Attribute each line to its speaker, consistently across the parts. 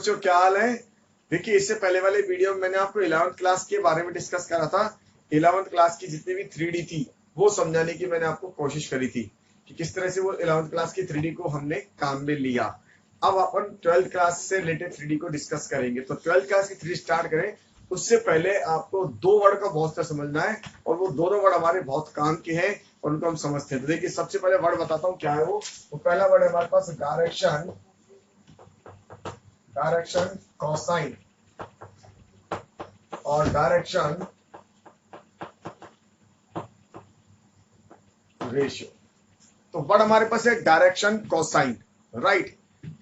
Speaker 1: बच्चों क्या हाल है? देखिए इससे पहले वाले वीडियो में मैंने आपको 11th क्लास के बारे में डिस्कस करा था। 11th क्लास की जितनी भी 3D थी वो समझाने की मैंने आपको कोशिश करी थी कि किस तरह से वो 11th क्लास की 3D को हमने काम में लिया। अब अपन 12th क्लास से रिलेटेड 3D को डिस्कस करेंगे। तो 12th क्लास की 3D स्टार्ट करें उससे पहले आपको दो वर्ड का बहुत सारा समझना है और वो दोनों वर्ड हमारे बहुत काम के हैं और उनको हम समझते हैं। तो देखिए सबसे पहले वर्ड बताता हूँ क्या है वो पहला वर्ड है हमारे पास डायरेक्शन कोसाइन और डायरेक्शन रेशियो। तो वर्ड हमारे पास है डायरेक्शन कोसाइन, राइट।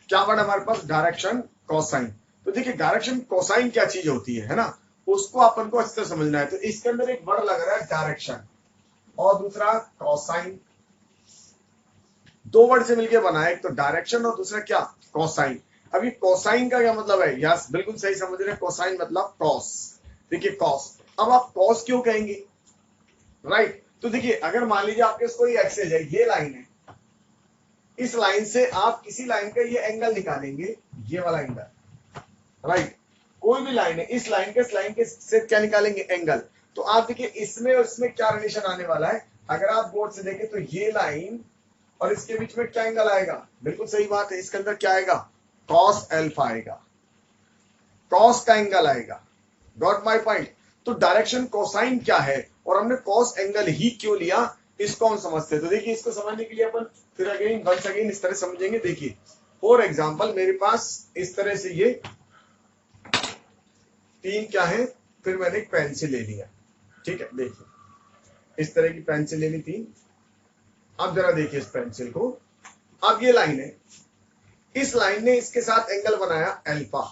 Speaker 1: क्या वर्ड हमारे पास? Direction cosine. तो देखिए डायरेक्शन कोसाइन क्या चीज होती है ना, उसको अपन को अच्छे से समझना है। तो इसके अंदर एक वर्ड लग रहा है डायरेक्शन और दूसरा कोसाइन, दो वर्ड से मिलकर बना है, एक तो डायरेक्शन और दूसरा क्या? कोसाइन। अभी कोसाइन का क्या मतलब है? यस बिल्कुल सही समझ रहे हैं, कोसाइन मतलब कॉस। देखिए कॉस, अब आप कॉस क्यों कहेंगे, राइट। तो देखिए अगर मान लीजिए आपके कोई एक्सेस है, ये लाइन है, इस लाइन से आप किसी लाइन का ये एंगल निकालेंगे, ये वाला एंगल, राइट। कोई भी लाइन है, इस लाइन के से क्या निकालेंगे? एंगल। तो आप देखिए इसमें और इसमें क्या रिलेशन आने वाला है। अगर आप बोर्ड से देखें तो ये लाइन और इसके बीच में क्या एंगल आएगा? बिल्कुल सही बात है, इसके अंदर क्या आएगा? कॉस अल्फा आएगा, कॉस का एंगल आएगा। Got my point. तो डायरेक्शन कोसाइन क्या है और हमने कॉस एंगल ही क्यों लिया, इसको हम समझते हैं। तो देखिए इसको समझने के लिए अपन फिर अगेन वंस अगेन इस तरह समझेंगे। देखिए फॉर एग्जांपल मेरे पास इस तरह से ये तीन क्या है, फिर मैंने एक पेंसिल ले लिया, ठीक है। देखिए इस तरह की पेंसिल ले ली तीन। अब जरा देखिए इस पेंसिल को, अब ये लाइन है, इस लाइन ने इसके साथ एंगल बनाया अल्फा,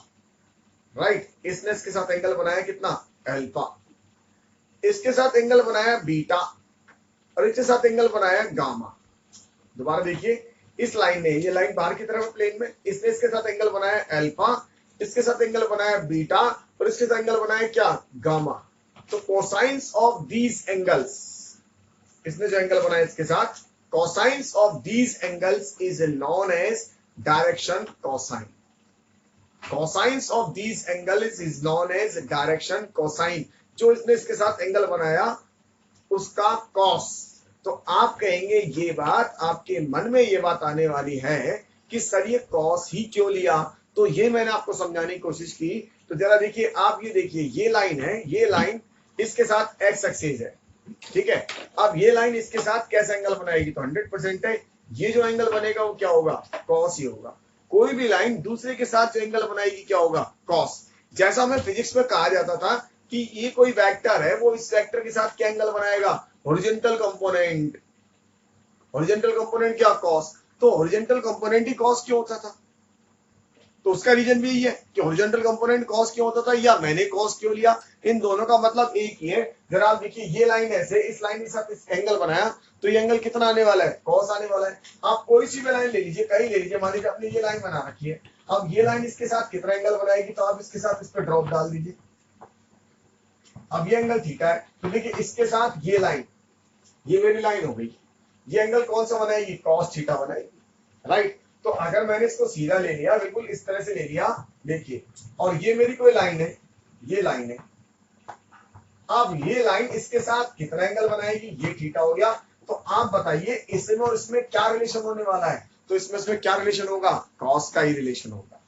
Speaker 1: राइट। इसने इसके साथ एंगल बनाया कितना? अल्फा। इसके साथ एंगल बनाया बीटा और इसके साथ एंगल बनाया गामा। दोबारा देखिए, इस लाइन ने, ये लाइन बाहर की तरफ प्लेन में, इसने इसके साथ एंगल बनाया अल्फा, इसके साथ एंगल बनाया बीटा और इसके साथ एंगल बनाया क्या? गामा। तो कोसाइंस ऑफ दीज एंगल्स, इसने जो एंगल बनाया इसके साथ, cosines of these angles is known as direction cosine. Cosines of these angles is known as direction cosine. जो इसने इसके साथ एंगल बनाया उसका कॉस। तो आप कहेंगे ये बात, आपके मन में ये बात आने वाली है कि सर ये कॉस ही क्यों लिया। तो ये मैंने आपको समझाने की कोशिश की। तो जरा देखिए, आप ये देखिए, ये लाइन है, ये लाइन इसके साथ एक्स एक्सिस है, ठीक है। अब ये लाइन इसके साथ कैसा एंगल बनाएगी? तो 100% है, ये जो एंगल बनेगा वो क्या होगा? कॉस ही होगा। कोई भी लाइन दूसरे के साथ जो एंगल बनाएगी क्या होगा? कॉस। जैसा हमें फिजिक्स में कहा जाता था कि ये कोई वेक्टर है, वो इस वेक्टर के साथ क्या एंगल बनाएगा? Horizontal component. हॉरिजॉन्टल कंपोनेंट क्या? कॉस। तो हॉरिजॉन्टल कंपोनेंट ही कॉस क्यों होता था? तो उसका रीजन भी यही है कि हॉरिजॉन्टल कंपोनेंट कॉस क्यों होता था या मैंने कॉस क्यों लिया। इन दोनों का मतलब एक ही है। जरा आप देखिए, ये लाइन ऐसे, इस लाइन के साथ इस एंगल बनाया तो ये एंगल कितना आने वाला है? कॉस आने वाला है। आप कोई सी भी लाइन ले लीजिए, कहीं ले लीजिए, मान लीजिए अपनी ये लाइन बना रखी है, अब ये लाइन इसके साथ कितना एंगल बनाएगी? तो आप इसके साथ इस पर ड्रॉप डाल दीजिए। अब ये एंगल थीटा है, तो देखिए इसके साथ ये लाइन, ये मेरी लाइन हो गई, ये एंगल कौन सा बनाएगी? कॉस थीटा बनाएगी, राइट। तो अगर मैंने इसको सीधा ले लिया, बिल्कुल इस तरह से ले लिया, देखिए, और ये मेरी कोई लाइन है, ये लाइन है, अब ये लाइन इसके साथ कितना एंगल बनाएगी? ये थीटा हो गया। तो आप बताइए इसमें और इसमें क्या रिलेशन होने वाला है? तो इसमें क्या रिलेशन होगा? कॉस का ही रिलेशन होगा,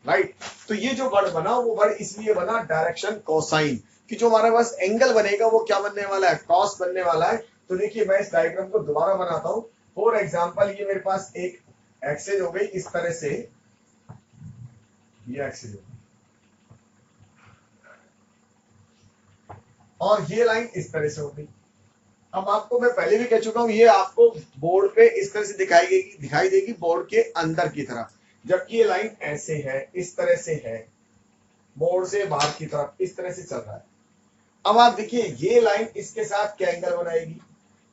Speaker 1: राइट। तो ये जो वर्ड बना वो वर्ड इसलिए बना डायरेक्शन कोसाइन, कि जो हमारे पास एंगल बनेगा वो क्या बनने वाला है? कॉस बनने वाला है। तो देखिए मैं इस डायग्राम को दोबारा बनाता हूं। फॉर एग्जांपल ये मेरे पास एक एक्सिस हो गई इस तरह से, ये एक्सिस हो गई और ये लाइन इस तरह से हो गई। अब आपको मैं पहले भी कह चुका हूं, ये आपको बोर्ड पे इस तरह से दिखाई देगी बोर्ड के अंदर की तरफ, जबकि ये लाइन ऐसे है, इस तरह से है, बोर्ड से बाहर की तरफ इस तरह से चल रहा है। अब आप देखिए ये लाइन इसके साथ क्या एंगल बनाएगी?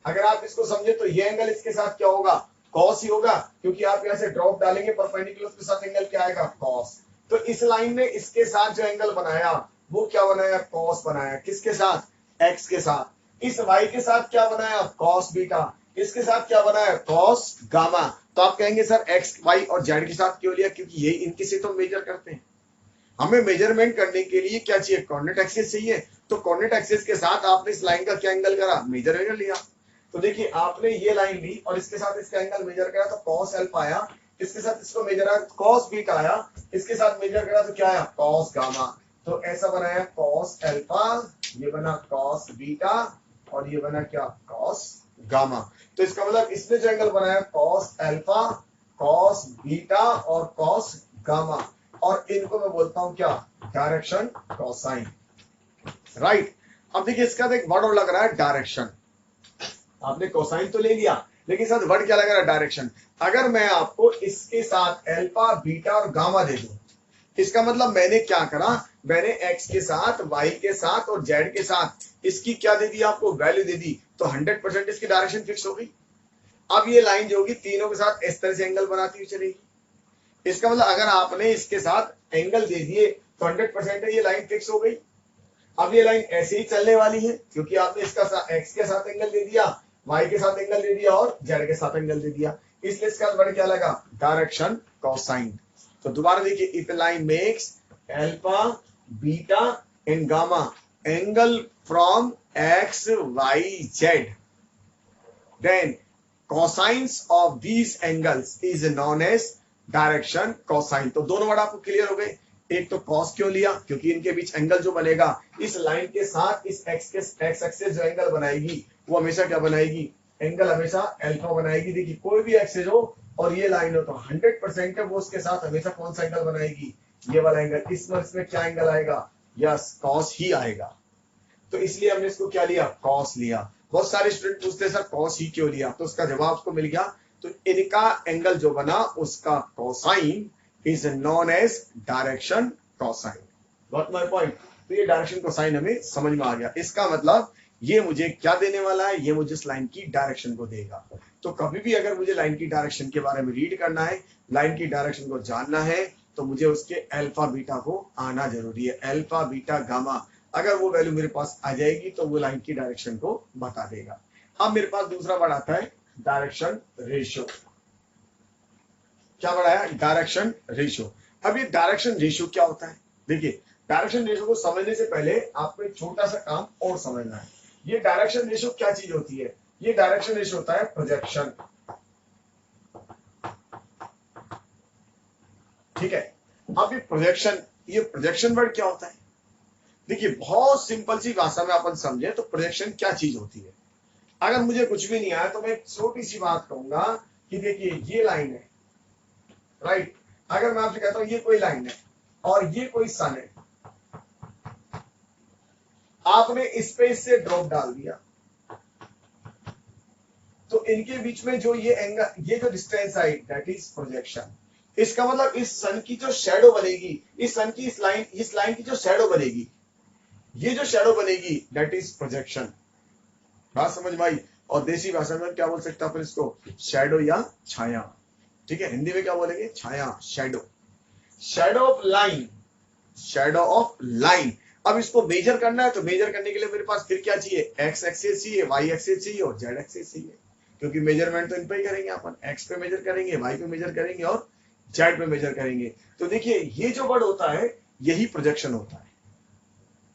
Speaker 1: अगर आप इसको समझे तो ये एंगल इसके साथ क्या होगा? कॉस ही होगा, क्योंकि आप यहाँ से ड्रॉप डालेंगे परपेंडिकुलर के साथ एंगल क्या आएगा? कॉस। तो इस लाइन ने इसके साथ जो एंगल बनाया वो क्या बनाया? कॉस बनाया। किसके साथ? एक्स के साथ। इस वाई के साथ क्या बनाया? Cos beta. इसके साथ क्या बनाया? Cos gamma. तो आप कहेंगे सर एक्स वाई और जेड के साथ क्यों लिया, क्योंकि ये इनके से तो मेजर करते हैं। हमें मेजरमेंट करने के लिए क्या चाहिए, कोऑर्डिनेट एक्सिस चाहिए। तो कोऑर्डिनेट एक्सिस के साथ आपने इस लाइन का क्या एंगल करा, मेजर एंगल लिया। तो देखिए आपने ये लाइन ली और इसके साथ इसका एंगल मेजर करा तो कॉस अल्फा आया, इसके साथ इसको मेजर आया कॉस बीटा आया, इसके साथ मेजर करा तो क्या आया, कॉस गामा। तो ऐसा बनाया कॉस अल्फा, ये बना कॉस बीटा और ये बना क्या, कॉस गामा। तो इसका मतलब इसने जो एंगल बनाया कॉस अल्फा, कॉस बीटा और कॉस गामा, और इनको मैं बोलता हूं क्या, डायरेक्शन कोसाइन। राइट। अब देखिए इसका एक वर्ड और लग रहा है डायरेक्शन। आपने कोसाइन तो ले लिया लेकिन साथ वर्ड क्या लग रहा है, डायरेक्शन। अगर मैं आपको इसके साथ अल्फा बीटा और गामा दे दूं, इसका मतलब मैंने क्या करा, मैंने एक्स के साथ वाई के साथ और जेड के साथ इसकी क्या दे दी, आपको वैल्यू दे दी, तो 100% इसकी डायरेक्शन फिक्स हो गई। अब ये लाइन जो होगी तीनों के साथ इस तरह से एंगल बनाती हुई चलेगी। इसका मतलब अगर आपने इसके साथ एंगल दे दिए तो 100% ये लाइन फिक्स हो गई। अब ये लाइन ऐसे ही चलने वाली है क्योंकि आपने इसका एक्स के साथ एंगल दे दिया, वाई के साथ एंगल दे दिया और जेड के साथ एंगल दे दिया, इसलिए इसका वर्ड क्या लगा, डायरेक्शन कोसाइन। तो दोबारा देखिए, if line makes alpha beta and gamma angle from x Y Z, then cosines of these angles is known as direction cosine. तो दोनों वर्ड आपको क्लियर हो गए। एक तो कॉस क्यों लिया, क्योंकि इनके बीच एंगल जो बनेगा इस लाइन के साथ इस एक्स एक्सिस जो एंगल बनाएगी वो हमेशा क्या बनाएगी, एंगल हमेशा अल्फा बनाएगी। देखिए कोई भी एक्सिस हो और ये लाइन हो तो 100% है वो उसके साथ हमेशा कौन सा एंगल बनाएगी, ये वाला एंगल। इस वर्ष में क्या एंगल आएगा, यस कॉस ही आएगा। तो इसलिए हमने इसको क्या लिया, कॉस लिया। बहुत सारे स्टूडेंट पूछते हैं सर कॉस ही क्यों लिया, तो उसका जवाब आपको मिल गया। तो इनका एंगल जो बना उसका cosine is known as direction cosine. Got my point. तो ये डायरेक्शन कोसाइन हमें समझ में आ गया। इसका मतलब ये मुझे क्या देने वाला है, ये मुझे इस लाइन की डायरेक्शन को देगा। तो कभी भी अगर मुझे लाइन की डायरेक्शन के बारे में रीड करना है, लाइन की डायरेक्शन को जानना है, तो मुझे उसके अल्फा बीटा को आना जरूरी है। अल्फा बीटा गामा अगर वो वैल्यू मेरे पास आ जाएगी तो वो लाइन की डायरेक्शन को बता देगा। अब मेरे पास दूसरा वर्ड आता है डायरेक्शन रेशियो। क्या वर्ड आया, डायरेक्शन रेशियो। अब ये डायरेक्शन रेशियो क्या होता है, देखिए डायरेक्शन रेशियो को समझने से पहले आपको एक छोटा सा काम और समझना है। ये डायरेक्शन रेशियो क्या चीज होती है, ये डायरेक्शन रेशियो होता है प्रोजेक्शन। ठीक है। अब ये प्रोजेक्शन वर्ड क्या होता है, देखिए बहुत सिंपल सी भाषा में अपन समझे तो प्रोजेक्शन क्या चीज होती है। अगर मुझे कुछ भी नहीं आया तो मैं एक छोटी सी बात कहूंगा कि देखिए ये लाइन है, राइट। अगर मैं आपसे कहता हूं ये कोई लाइन है और ये कोई सन है, आपने इस पे इससे ड्रॉप डाल दिया, तो इनके बीच में जो ये एंगल, ये जो distance I that is projection. इसका मतलब इस सन की जो शैडो बनेगी, इस सन की इस लाइन की जो शैडो बनेगी, ये जो शैडो बनेगी दैट इज प्रोजेक्शन। बात समझ में आई। और देसी भाषा में क्या बोल सकते हैं अपन इसको, शैडो या छाया। ठीक है, हिंदी में क्या बोलेंगे, छाया, shadow. Shadow of line, shadow of line. अब इसको मेजर करना है तो मेजर करने के लिए मेरे पास फिर क्या चाहिए, एक्स एक्सिस चाहिए, वाई एक्सिस चाहिए और जेड एक्सिस चाहिए, क्योंकि मेजरमेंट तो इन पे ही करेंगे अपन। एक्स पे मेजर करेंगे, वाई पे मेजर करेंगे और जेड पे मेजर करेंगे। तो देखिए ये जो वर्ड होता है यही प्रोजेक्शन होता है,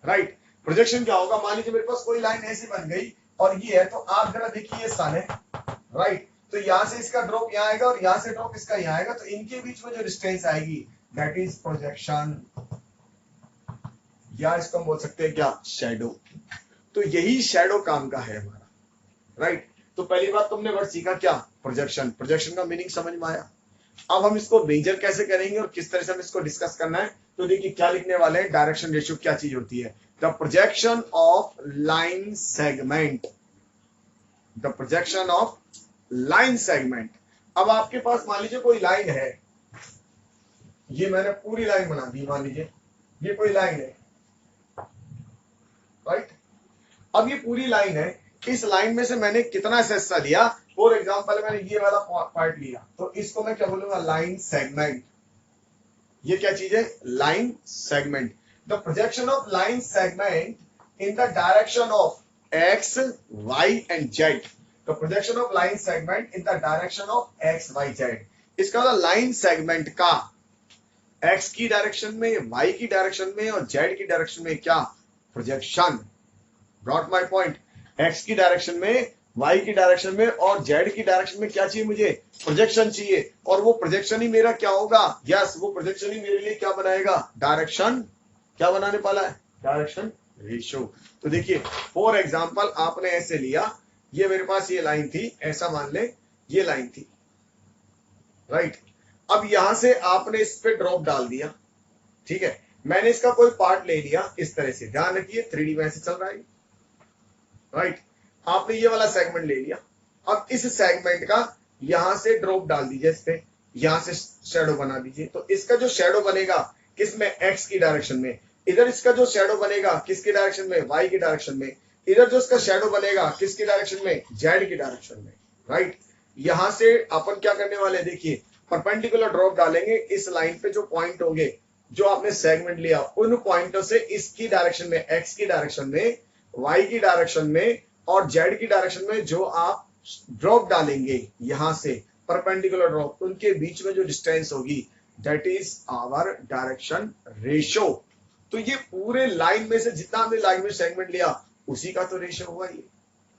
Speaker 1: राइट। प्रोजेक्शन क्या होगा, मान लीजिए मेरे पास कोई लाइन ऐसी बन गई और ये है, तो आप जरा देखिए ये सन है, राइट। तो यहां से इसका ड्रॉप यहां आएगा और यहां से ड्रॉप इसका यहां आएगा, तो इनके बीच में जो डिस्टेंस आएगी दैट इज प्रोजेक्शन, या इसको हम बोल सकते हैं क्या, शैडो। तो यही शैडो काम का है हमारा, राइट। तो पहली बात तुमने वर्ड सीखा क्या, प्रोजेक्शन। प्रोजेक्शन का मीनिंग समझ में आया। अब हम इसको मेजर कैसे करेंगे और किस तरह से हम इसको डिस्कस करना है, तो देखिए क्या लिखने वाले हैं, डायरेक्शन रेशियो क्या चीज होती है, the projection of line segment, the projection of line segment. अब आपके पास मान लीजिए कोई लाइन है, ये मैंने पूरी लाइन बना दी, मान लीजिए ये कोई लाइन है, राइट। अब ये पूरी लाइन है, इस लाइन में से मैंने कितना हिस्सा लिया, फॉर एग्जांपल मैंने ये वाला पार्ट लिया, तो इसको मैं क्या बोलूंगा, लाइन सेगमेंट। ये क्या चीज है, line segment. The projection of line segment in the direction of x y and z तो projection of line segment in the direction of x Y z, इसका मतलब लाइन सेगमेंट का एक्स की direction में, वाई की direction में और z की डायरेक्शन में क्या projection. Brought my point, x की डायरेक्शन में, वाई की डायरेक्शन में और जेड की डायरेक्शन में क्या चाहिए मुझे, प्रोजेक्शन चाहिए। और वो प्रोजेक्शन ही मेरा क्या होगा, यस वो प्रोजेक्शन ही मेरे लिए क्या बनाएगा, डायरेक्शन, क्या बनाने वाला है, डायरेक्शन रेशियो। तो देखिए फॉर एग्जांपल आपने ऐसे लिया, ये मेरे पास ये लाइन थी, ऐसा मान ले ये लाइन थी, राइट। अब यहां से आपने इस पे ड्रॉप डाल दिया, ठीक है, मैंने इसका कोई पार्ट ले लिया इस तरह से, ध्यान रखिए 3D में ऐसे चल रहा है, राइट। आपने ये वाला सेगमेंट ले लिया, अब इस सेगमेंट का यहां से ड्रॉप डाल दीजिए इस पे, यहां से शैडो बना दीजिए। तो इसका जो शैडो बनेगा किसमें, एक्स की डायरेक्शन में, इधर इसका जो शैडो बनेगा किसकी डायरेक्शन में, वाई की डायरेक्शन में, इधर जो इसका शैडो बनेगा किसकी डायरेक्शन में, जेड की डायरेक्शन में, राइट। यहां से अपन क्या करने वाले हैं, देखिए परपेंडिकुलर ड्रॉप डालेंगे इस लाइन पे, जो पॉइंट होंगे जो आपने सेगमेंट लिया उन पॉइंटों से इसकी डायरेक्शन में, एक्स की डायरेक्शन में, वाई की डायरेक्शन में और जेड की डायरेक्शन में जो आप ड्रॉप डालेंगे यहां से परपेंडिकुलर ड्रॉप, उनके बीच में जो डिस्टेंस होगी that is our direction ratio. तो ये पूरे लाइन में से जितना हमने लाइन में सेगमेंट लिया उसी का तो रेशियो हुआ ये,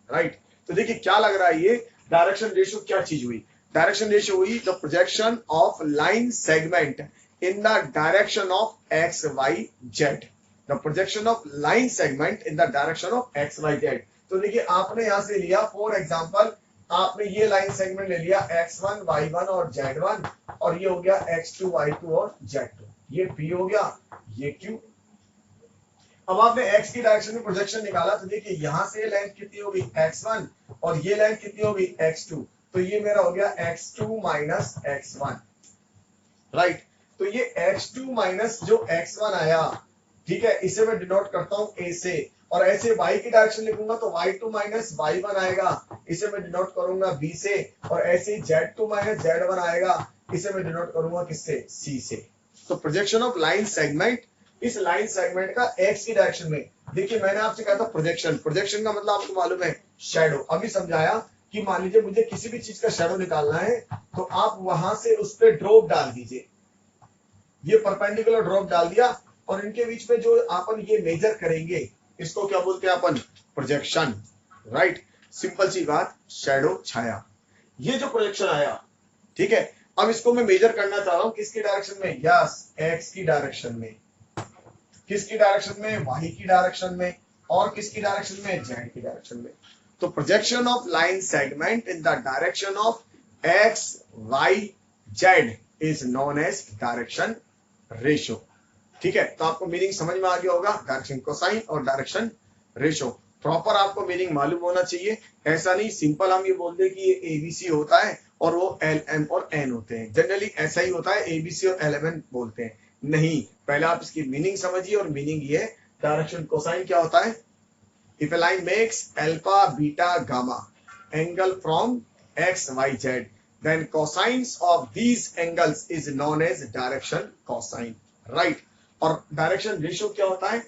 Speaker 1: राइट। तो देखिए क्या लग रहा है, ये डायरेक्शन रेशियो क्या चीज हुई, डायरेक्शन रेशियो हुई the projection of line segment in the direction of x y z, the projection of line segment in the direction of x y z। तो देखिए आपने यहां से लिया फॉर एग्जांपल, आपने ये लाइन सेगमेंट ले लिया x1 y1 और z1, और ये हो गया x2 y2 और z2, ये p हो गया, ये q। अब आपने x की डायरेक्शन में प्रोजेक्शन निकाला, तो देखिए यहां से लेंथ कितनी होगी x1 और ये लेंथ कितनी होगी x2, तो ये मेरा हो गया x2 माइनस x1, राइट। तो ये x2 माइनस जो x1 आया, ठीक है, इसे मैं डिनोट करता हूं a से, और ऐसे y की डायरेक्शन लिखूंगा तो y2 माइनस y1 आएगा, इसे मैं डिनोट करूंगा b से, और ऐसे z2 माइनस z1 आएगा, इसे मैं डिनोट करूंगा किससे, c से। तो प्रोजेक्शन ऑफ लाइन सेगमेंट, इस लाइन सेगमेंट का x की डायरेक्शन में, देखिए मैंने आपसे कहा था प्रोजेक्शन, प्रोजेक्शन का मतलब आपको मालूम है शैडो, अभी समझाया कि मान लीजिए मुझे किसी भी चीज का शैडो निकालना है तो आप वहां से उस पर ड्रॉप डाल दीजिए, ये परपेंडिकुलर ड्रॉप डाल दिया, और इनके बीच में जो अपन ये मेजर करेंगे इसको क्या बोलते हैं अपन, प्रोजेक्शन, राइट। सिंपल सी बात, शैडो छाया, ये जो प्रोजेक्शन आया, ठीक है, अब इसको मैं मेजर करना चाह रहा हूं किसकी डायरेक्शन में, यस एक्स की डायरेक्शन में, किसकी डायरेक्शन में, वाई की डायरेक्शन में, और किसकी डायरेक्शन में, जेड की डायरेक्शन में। तो projection of line segment in the direction of x Y Z is known as direction ratio, ठीक है। तो आपको मीनिंग समझ में आ गया होगा, डायरेक्शन कोसाइन और डायरेक्शन रेशियो प्रॉपर आपको मीनिंग मालूम होना चाहिए। ऐसा नहीं सिंपल हम ये बोल दे कि ये एबीसी होता है और वो एल एम और एन होते हैं, जनरली ऐसा ही होता है, एबीसी और एल एम एन बोलते हैं, नहीं, पहले आप इसकी मीनिंग समझिए, और मीनिंग ये डायरेक्शन कोसाइन क्या होता है, if a line makes alpha beta gamma angle from x Y Z then cosines of these angles is known as direction cosine, right। और डायरेक्शन रेशियो क्या होता है,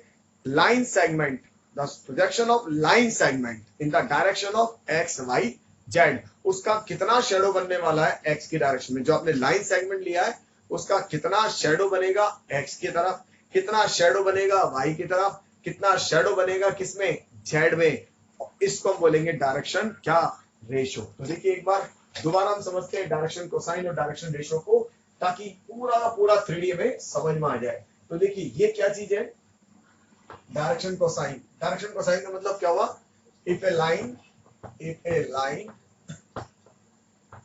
Speaker 1: line segment, the projection of line segment in the direction of x Y Z, उसका कितना shadow बनने वाला है x की डायरेक्शन में, जो आपने लाइन सेगमेंट लिया है उसका कितना शेडो बनेगा एक्स की तरफ, कितना शेडो बनेगा वाई की तरफ, कितना शेडो बनेगा किसमें, जेड में, इसको हम बोलेंगे डायरेक्शन क्या, रेशियो। तो देखिए एक बार दोबारा हम समझते हैं डायरेक्शन कोसाइन और डायरेक्शन रेशियो को, ताकि पूरा का पूरा 3D में समझ में आ जाए। तो देखिए ये क्या चीज है, डायरेक्शन कोसाइन, डायरेक्शन कोसाइन का मतलब क्या हुआ, if a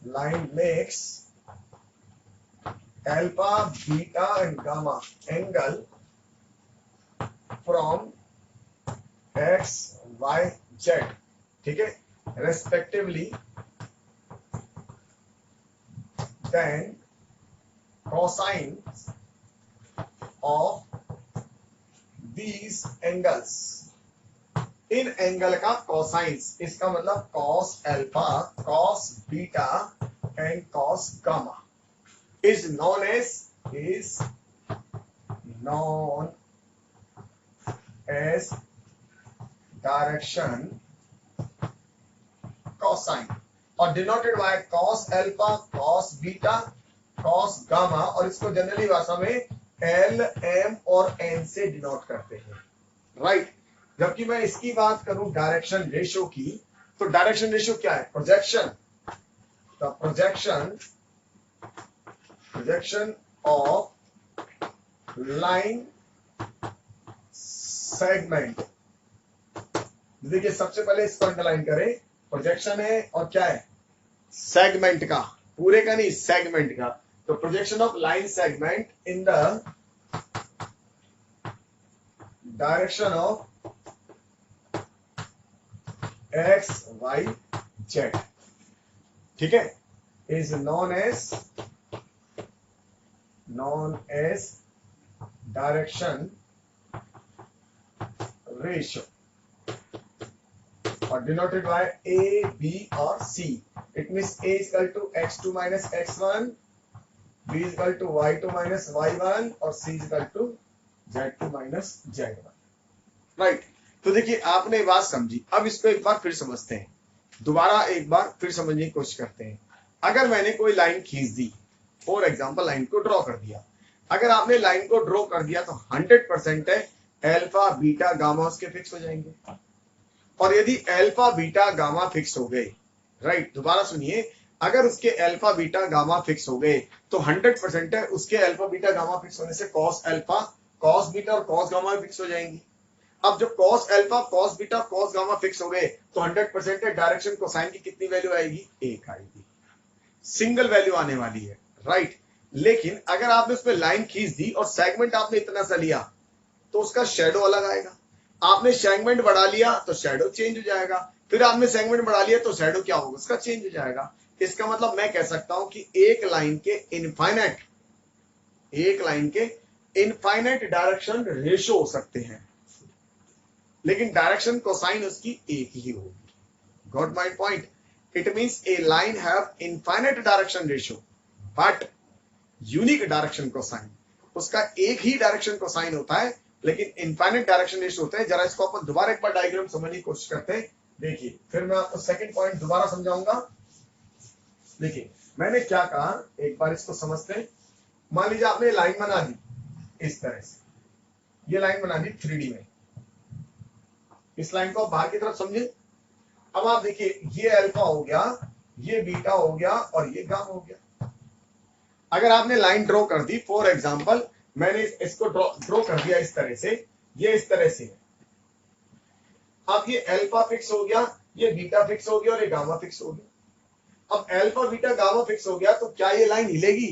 Speaker 1: line makes alpha beta and gamma angle from x Y Z, ठीक है, respectively, then cosines of these angles, इन एंगल का cosines, इसका मतलब cos alpha, cos beta and cos gamma is known as direction cosine और denoted by cos alpha, cos beta, cos gamma, और इसको generally भाषा में एल, एम और एन से डिनोट करते हैं, राइट। जबकि मैं इसकी बात करूं डायरेक्शन रेशियो की, तो डायरेक्शन रेशियो क्या है? Projection, the projection of line segment. देखिए सबसे पहले इसको अंडरलाइन करें, प्रोजेक्शन है और क्या है? सेगमेंट का, पूरे का नहीं, सेगमेंट का। तो projection of line segment in the direction of x Y Z, ठीक है, is known as direction ratio और denoted by A, B or C. It means A is equal to x2 minus x1, B is equal to y2 minus y1 और C is equal to z2 minus z1. Right, तो देखिए आपने ये बात समझी। अब इसको एक बार फिर समझते हैं, दोबारा एक बार फिर समझने की कोशिश करते हैं। अगर मैंने कोई लाइन खींच दी, फॉर एग्जाम्पल लाइन को ड्रॉ कर दिया, अगर आपने लाइन को ड्रॉ कर दिया तो 100% है अल्फा बीटा गामा उसके फिक्स हो जाएंगे। और यदि अल्फा बीटा गामा फिक्स हो गए, राइट, दोबारा सुनिए, अगर उसके अल्फा बीटा गामा फिक्स हो गए तो 100% है उसके अल्फा बीटा गामा फिक्स होने से कॉस अल्फा, कॉस बीटा और कॉस गामा फिक्स हो जाएंगी। अब जब cos alpha, cos beta, cos gamma fix हो गए तो 100% है डायरेक्शन कोसाइन की कितनी वैल्यू आएगी? 1 आएगी, सिंगल वैल्यू आने वाली है, राइट। लेकिन अगर आपने उसमें लाइन खींच दी और सेगमेंट आपने इतना सा लिया तो उसका शेडो अलग आएगा। आपने सेगमेंट बढ़ा लिया तो शेडो चेंज हो जाएगा, फिर आपने सेगमेंट बढ़ा लिया तो शेडो क्या होगा? उसका चेंज हो जाएगा। इसका मतलब मैं कह सकता हूं कि एक लाइन के इनफाइनाइट डायरेक्शन रेशो हो सकते हैं, लेकिन डायरेक्शन कोसाइन उसकी एक ही होगी। Got my point? It means A line have infinite direction ratio but unique direction cosine. उसका एक ही डायरेक्शन कोसाइन होता है लेकिन इनफाइनाइट डायरेक्शन रेशियो होते हैं। जरा इसको अपन दोबारा एक बार डायग्राम समझने की कोशिश करते हैं। देखिए फिर मैं आपको सेकंड पॉइंट दोबारा समझाऊंगा। देखिए मैंने क्या कहा, एक बार इसको समझते हैं। मान लीजिए आपने लाइन बना दी इस तरह से, ये लाइन बना दी 3D में, इस लाइन को आप बाहर की तरफ समझे। अब आप देखिए ये अल्फा हो गया, ये बीटा हो गया और ये गामा हो गया। अगर आपने लाइन ड्रॉ कर दी, फॉर एग्जाम्पल मैंने इसको ड्रॉ कर दिया इस तरह से, ये इस तरह से है। अब ये अल्फा फिक्स हो गया, ये बीटा फिक्स हो गया और ये गामा फिक्स हो गया। अब अल्फा बीटा गामा फिक्स हो गया तो क्या ये लाइन हिलेगी?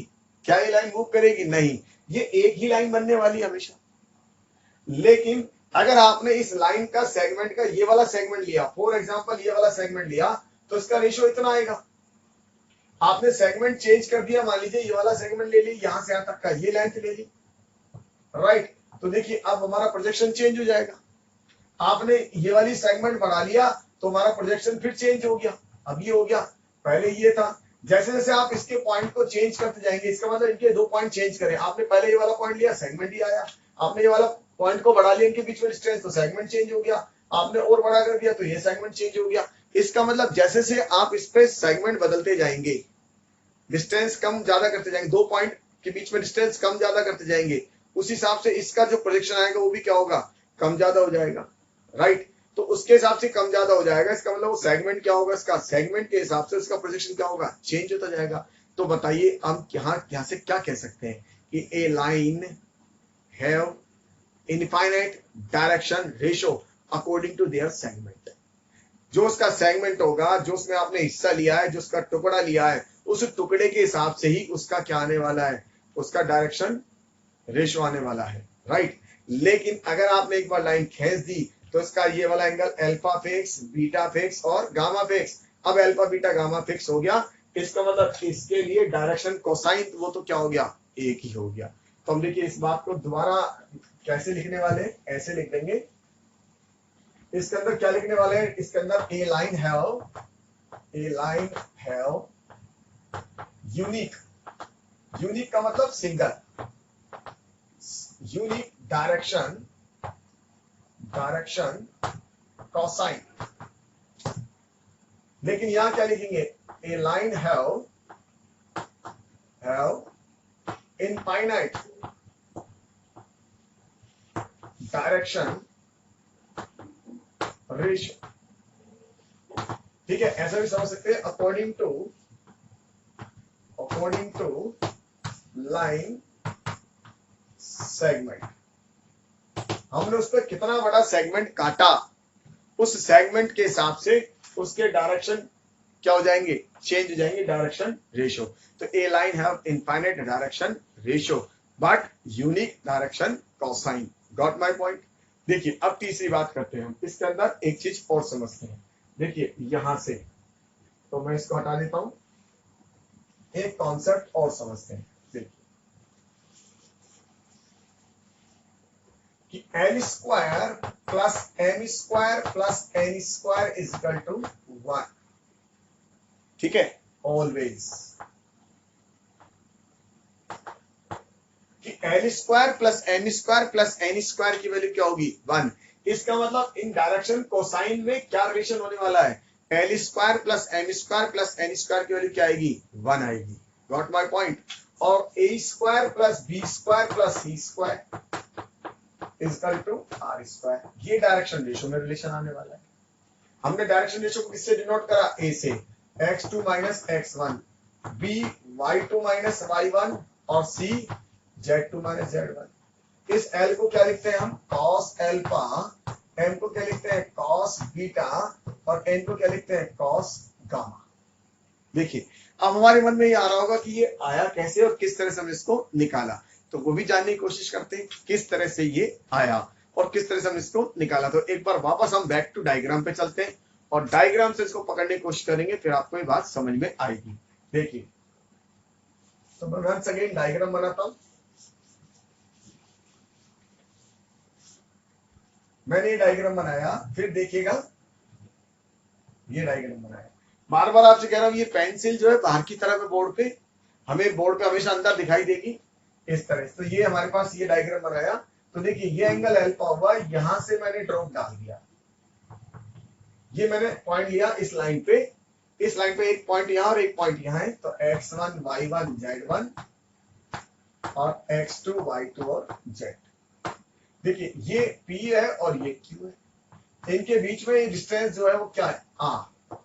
Speaker 1: क्या ये लाइन मूव करेगी? नहीं, ये एक ही लाइन बनने वाली हमेशा। लेकिन अगर आपने इस लाइन का सेगमेंट का ये वाला सेगमेंट लिया, फॉर एग्जाम्पल ये वाला सेगमेंट लिया, तो इसका रेशियो इतना आएगा। आपने सेगमेंट चेंज कर दिया, मान लीजिए ये वाला सेगमेंट ले ली, यहां से यहां तक का ये लेंथ ले ली, राइट। तो देखिए अब हमारा प्रोजेक्शन चेंज हो जाएगा। आपने ये वाली सेगमेंट बढ़ा लिया तो हमारा प्रोजेक्शन फिर चेंज हो गया। अब ये हो गया, पहले ये था। जैसे जैसे आप इसके पॉइंट को चेंज करते जाएंगे, इसका मतलब इनके दो पॉइंट चेंज करें। आपने पहले ये वाला पॉइंट लिया, सेगमेंट ही आया। आपने ये वाला पॉइंट को बढ़ा लिया, इनके बीच में डिस्टेंस, तो सेगमेंट चेंज हो गया। आपने और बड़ा कर दिया तो ये सेगमेंट चेंज हो गया। इसका मतलब जैसे से आप इस पे सेगमेंट बदलते जाएंगे, डिस्टेंस कम ज्यादा करते जाएंगे, दो पॉइंट के बीच में डिस्टेंस कम ज्यादा करते जाएंगे, उस हिसाब से इसका जो प्रोजेक्शन आएगा वो भी क्या होगा? कम ज्यादा हो जाएगा, राइट। तो उसके हिसाब से कम ज्यादा हो जाएगा। इसका मतलब वो सेगमेंट क्या होगा? इसका सेगमेंट के हिसाब से इसका प्रोजेक्शन क्या होगा? चेंज होता जाएगा। तो बताइए हम यहां से क्या कह सकते हैं कि a line have infinite direction ratio according to their segment. जो उसका सेगमेंट होगा, जो उसमें आपने हिस्सा लिया है, जो उसका टुकड़ा लिया है, उस टुकड़े के हिसाब से ही उसका क्या आने वाला है? उसका डायरेक्शन रेशियो आने वाला है, राइट। लेकिन अगर आपने एक बार लाइन खींच दी तो इसका ये वाला angle alpha fix, beta fix और गामा फिक्स। अब अल्फा बीटा गामा फिक्स हो गया, इसका मतलब इसके लिए डायरेक्शन कोसाइन वो तो क्या हो गया? एक ही हो गया। तो हम देखिए इस बात को दोबारा कैसे लिखने वाले, ऐसे लिख देंगे। इसके अंदर क्या लिखने वाले हैं? इसके अंदर ए लाइन हैव यूनिक, यूनिक का मतलब सिंगल, यूनिक डायरेक्शन कोसाइन लेकिन यहां क्या लिखेंगे, a line have infinite direction ratio. ठीक है, ऐसा भी समझ सकते हैं, अकॉर्डिंग टू लाइन सेगमेंट। हमने उस पर कितना बड़ा सेगमेंट काटा, उस सेगमेंट के हिसाब से उसके डायरेक्शन क्या हो जाएंगे, चेंज हो जाएंगे, डायरेक्शन रेशियो। तो a line have infinite direction ratio but unique direction cosine. Got my point. देखिए अब तीसरी बात करते हैं हम, इसके अंदर एक चीज और समझते हैं। देखिए यहां से तो मैं इसको हटा देता हूं, एक कॉन्सेप्ट और समझते हैं। देखिए कि L square plus M square plus N square is equal to 1। ठीक है, ऑलवेज कि L square plus M square plus N square की वैल्यू क्या होगी, 1। इसका मतलब इन डायरेक्शन कोसाइन में क्या रिलेशन होने वाला है, l square plus M square plus N square की वैल्यू क्या आएगी, 1 आएगी। Got my point. और a square plus B square plus C square is equal to r square, ये डायरेक्शन रेशियो में रिलेशन आने वाला है। हमने डायरेक्शन रेशियो को किससे डिनोट करा, ए से, x2 minus x1, b y2 minus y1 और c z2 माइनस z1। इस l को क्या लिखते हैं हम, cos अल्फा, m को क्या लिखते हैं, cos बीटा और n को क्या लिखते हैं, cos गामा। देखिए अब हमारे मन में ये आ रहा होगा कि ये आया कैसे और किस तरह से हमने इसको निकाला, तो वो भी जानने की कोशिश करते हैं किस तरह से ये आया और किस तरह से हमने इसको निकाला। तो एक बार वापस हम बैक टू डायग्राम पे चलते हैं और डायग्राम से इसको पकड़ने की कोशिश करेंगे, फिर आपको ये बात समझ में आएगी। देखिए तो मैं वंस अगेन डायग्राम बनाता हूं। मैंने ये डायग्राम बनाया, फिर देखिएगा ये डायग्राम बनाया। बार बार आपसे कह रहा हूं, ये पेंसिल जो है बाहर की तरफ है बोर्ड पे, हमें बोर्ड पे हमेशा अंदर दिखाई देगी इस तरह। तो ये हमारे पास ये डायग्राम बनाया, तो देखिए ये एंगल अल्फा हुआ, यहां से मैंने ड्रॉप डाल दिया, ये मैंने पॉइंट लिया इस लाइन पे, इस लाइन पे एक पॉइंट यहां और एक पॉइंट यहां है, तो x1 y1 z1 और x2 y2 और z। देखिए ये p है और ये q है, इनके बीच में डिस्टेंस जो है वो क्या है, r।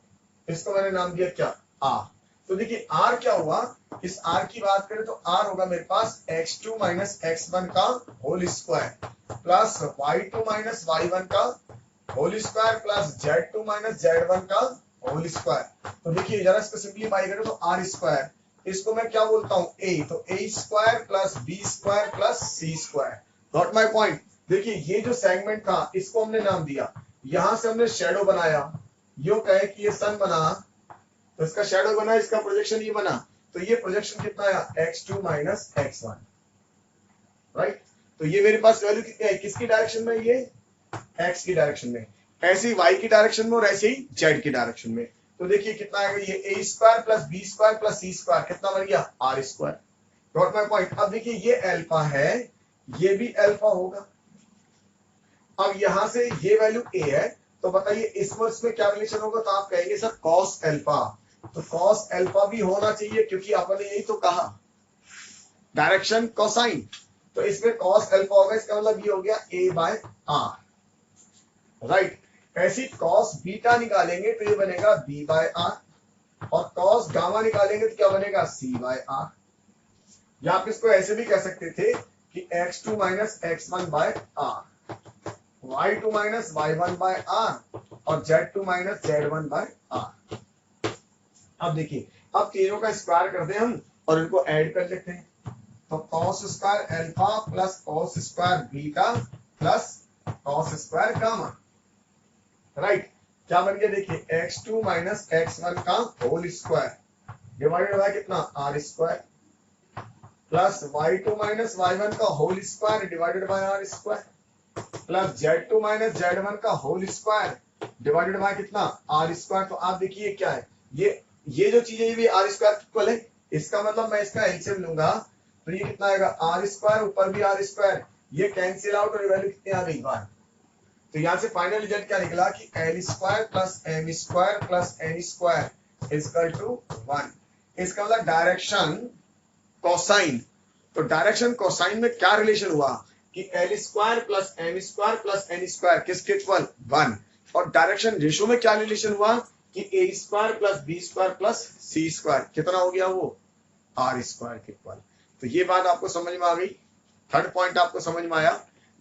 Speaker 1: इसको मैंने नाम दिया क्या, r। तो देखिए r क्या हुआ, इस r की बात करें तो r होगा मेरे पास x2 माइनस x1 का whole square plus y2 minus y1 का whole square plus z2 minus z1 का होल स्क्वायर। तो देखिए जरा इसको सिंपलीफाई करें तो r स्क्वायर, इसको मैं क्या बोलता हूं, a, तो a square plus b square plus c square. Got my point. देखिए ये जो सेगमेंट था इसको हमने नाम दिया, यहां से हमने शेडो बनाया, यो कहे कि ये सन बना तो इसका शेडो बना, इसका प्रोजेक्शन ये बना, तो ये प्रोजेक्शन कितना आया, x2 माइनस x1, राइट। तो ये मेरे पास वैल्यू कितनी है, किसकी डायरेक्शन में, ये x की डायरेक्शन में, ऐसे ही y की डायरेक्शन में और ऐसे ही z की डायरेक्शन में। तो देखिए कितना आएगा, ये a square plus b square plus c square कितना बन गया, r square. Got my point. अब देखिए ये अल्फा है, ये भी अल्फा होगा। अब यहां से ये वैल्यू a है, तो बताइए इस वर्ष में क्या रिलेशन होगा, तो आप कहेंगे सर cos अल्फा, तो cos अल्फा भी होना चाहिए क्योंकि आपने यही तो कहा डायरेक्शन कोसाइन, तो इसमें cos अल्फा होगा, इसका मतलब ये हो गया a बाय r, राइट। ऐसी cos बीटा निकालेंगे तो ये बनेगा b बाय r, और cos गामा निकालेंगे तो क्या बनेगा, c बाय r। या आप इसको ऐसे भी कह सकते थे कि x2 minus x1 by r, y2 minus y1 by r और z2 minus z1 bye r। अब देखिए अब तीनों का स्क्वायर करते हैं हम और इनको ऐड कर लेते हैं, तो cos square alpha plus cos square beta plus cos square gamma, right. क्या बन गया, देखिए x2 माइनस x1 का होल स्क्वायर डिवाइडेड बाय कितना, r square plus y2 minus y1 का whole square divided by r square plus z2 minus z1 का whole square divided by कितना, r square. तो आप देखिए क्या है, ये जो चीज है ये भी r स्क्वायर इक्वल है, इसका मतलब मैं इसका एलसीएम लूंगा तो ये कितना आएगा, r स्क्वायर ऊपर भी r स्क्वायर, ये कैंसिल आउट और वैल्यू कितनी आ गई, 1। तो यहां से फाइनल रिजल्ट क्या निकला कि L square plus M square plus N square is equal to 1। इसका मतलब डायरेक्शन कोसाइन। तो डायरेक्शन कोसाइन में क्या रिलेशन हुआ कि L square plus M square plus N square किसके इक्वल 1। और डायरेक्शन रेशियो में क्या रिलेशन हुआ कि a square plus B square plus C square कितना हो गया वो आर स्क्वायर के इक्वल। तो ये बात आपको समझ में आ गई। थर्ड पॉइंट आपको समझ में आया।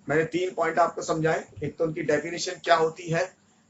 Speaker 1: मैंने 3 पॉइंट आपको समझाए। एक तो उनकी डेफिनेशन क्या होती है,